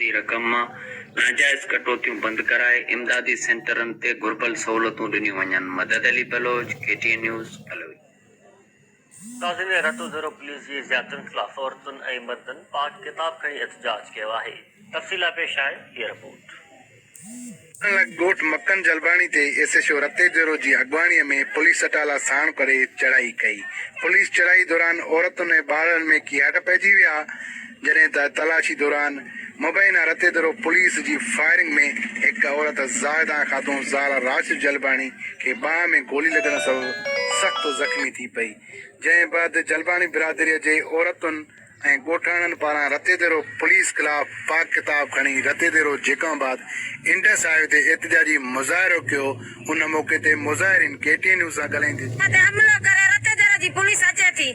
की रक़म मां नाजायज़ कटौतियूं बंदि कराए इमदादी सेंटरनि ते घुर्बल सहूलतूं ॾिनियूं वञनि। मदद अली बलोच, KTN न्यूज़, कलवी। नाज़रीन, रटो ज़रो पुलिस जी ज़ियादतियुनि ख़िलाफ़ औरतुनि ऐं मर्दनि पाक किताब खणी एहतजाज कयो आहे। तफ़सीला पेश आहे हीअ रिपोर्ट। ॻोठ मक्कन जलबाणी ते SHO रते देरो जी अॻवाणीअ में पुलिस अटाला साण करे चढ़ाई कई। पुलिस चढ़ाई दौरान औरतुनि ऐं ॿारनि में कीहट पइजी विया, जॾहिं त तलाशी दौरान मुबैना रते देरो पुलिस जी फायरिंग में हिक औरत ज़ाहिदा ख़ातून ज़ाल राशिद जलबाणी खे बांह में गोली लॻण सबबि सख़्त ज़ख़्मी थी पई, जंहिं बैदि जलबाणी बिरादरीअ जे औरतुनि ऐं ॻोठाणनि पारां रते देरो पुलिस ख़िलाफ़ पाक किताब खणी रते देरो जेकाबाद इंडस हाईवे ते एहतजाजी मुज़ाहिरो कयो। उन मौक़े ते मुज़ाहिरीन KTN न्यूज़ सां ॻाल्हाईंदे हमलो करे रते देरो जी पुलिस अचे थी,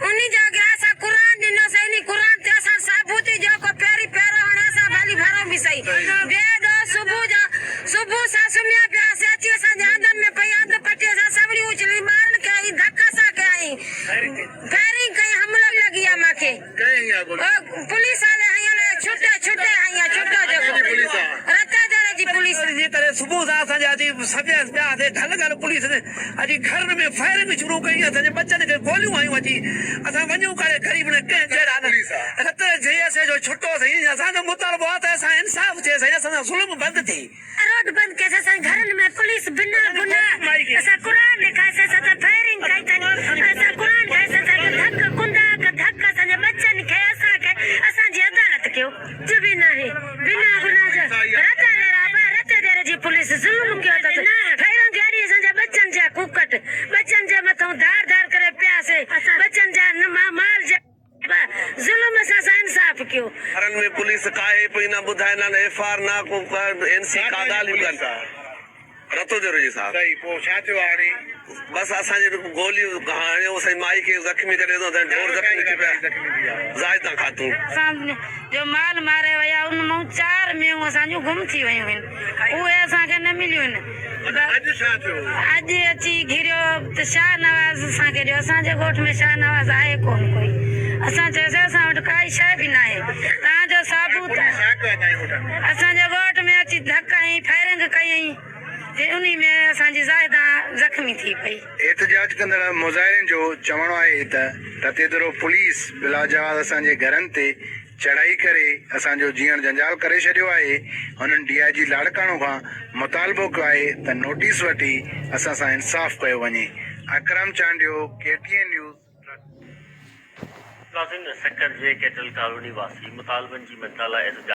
उन्ही जगह असां कुरान ॾिनो सही, कुरान ते असां साबूती जो को पेरी पेरो हाणे असां भली भरो बि सही। ॿिए ॾोह सुबुह सां सुम्हिया पियासीं, अची असांजे हंधनि में पई हंधि पटी असां सवड़ी उछली ॿारनि खे धक सां कयईं, फायरिंग कई, हमलो लॻी आहे मूंखे। पुलिस वाले हींअर छुटे हींअर छुटो जेको रते देरो जी पुलिस जी तरह सुबह से असांजे अॼु सभु पिया थिए ढल ढल पुलिस ने अॼु घर में फायरिंग शुरू कई, असांजे बच्चनि खे गोलियूं आयूं अची, असां वञूं करे ग़रीब ने कंहिं जहिड़ा रते JSA जो छुटो सही, असांजो मुतालबो आहे त असां इंसाफ़ थिए सही, असांजो ज़ुल्म बंदि थिए। रोड बंद कैसे असां घरनि में पुलिस बिना गुनाह असां कुरान लिखाइसे असां फायरिंग कई अथनि, असां कुरान खाइसे असांखे धक कुंदा धक असांजे बच्चनि खे असांजी अदालत कयो जुबी न आहे बिना गुनाह जो रते देरे जी पुलिस ज़ुल्म कयो अथनि। फायरिंग करी असांजे बच्चनि जा कुकट बच्चनि जे मथां धार धार करे पियासीं, बच्चनि जा माल जा जुल्म सां इंसाफ़ कयो। घरनि में पुलिस काहे पई न ॿुधाइनि, FR ना को NC का ॻाल्हियूं कनि रतो देरो जी साहब। सही पोइ छा थियो हाणे? बस असांजे गोलियूं हाणे उहो माई खे ज़ख़्मी करे ढोर ज़ख़्मी थी पिया ज़ाहिदा ख़ातून असां जो माल मारे विया उन मां 4 मेयूं असांजूं गुम थी वियूं आहिनि, उहे असांखे न मिलियूं आहिनि। अॼु छा थियो? अॼु अची घिरियो त शाहनवाज़ असांखे ॾियो, असांजे ॻोठ में शाहनवाज़ आहे कोन कोई, असां चयोसीं असां वटि काई शइ बि न आहे, तव्हांजो साबूत असांजे ॻोठ में अची धक हईं फायरिंग कयईं, उन्ही में असांजी ज़ाहिदा ज़ख़्मी थी पई। एहतजाज कंदड़ मुज़ाहिरीन जो चवणो आहे त रते देरो पुलिस बिलाजवाब असांजे घरनि ते चढ़ाई करे असांजो जीअण जंजाल करे छॾियो आहे। हुननि DIG लाड़काणो खां मुतालबो कयो आहे त नोटिस वठी असां सां इंसाफ़ कयो वञे। अकरम चांडियो, KTN न्यूज़। नाज़रीन, सेक्टर जे कैटल कॉलोनी वासी मुतालबनि जी मदद लाइ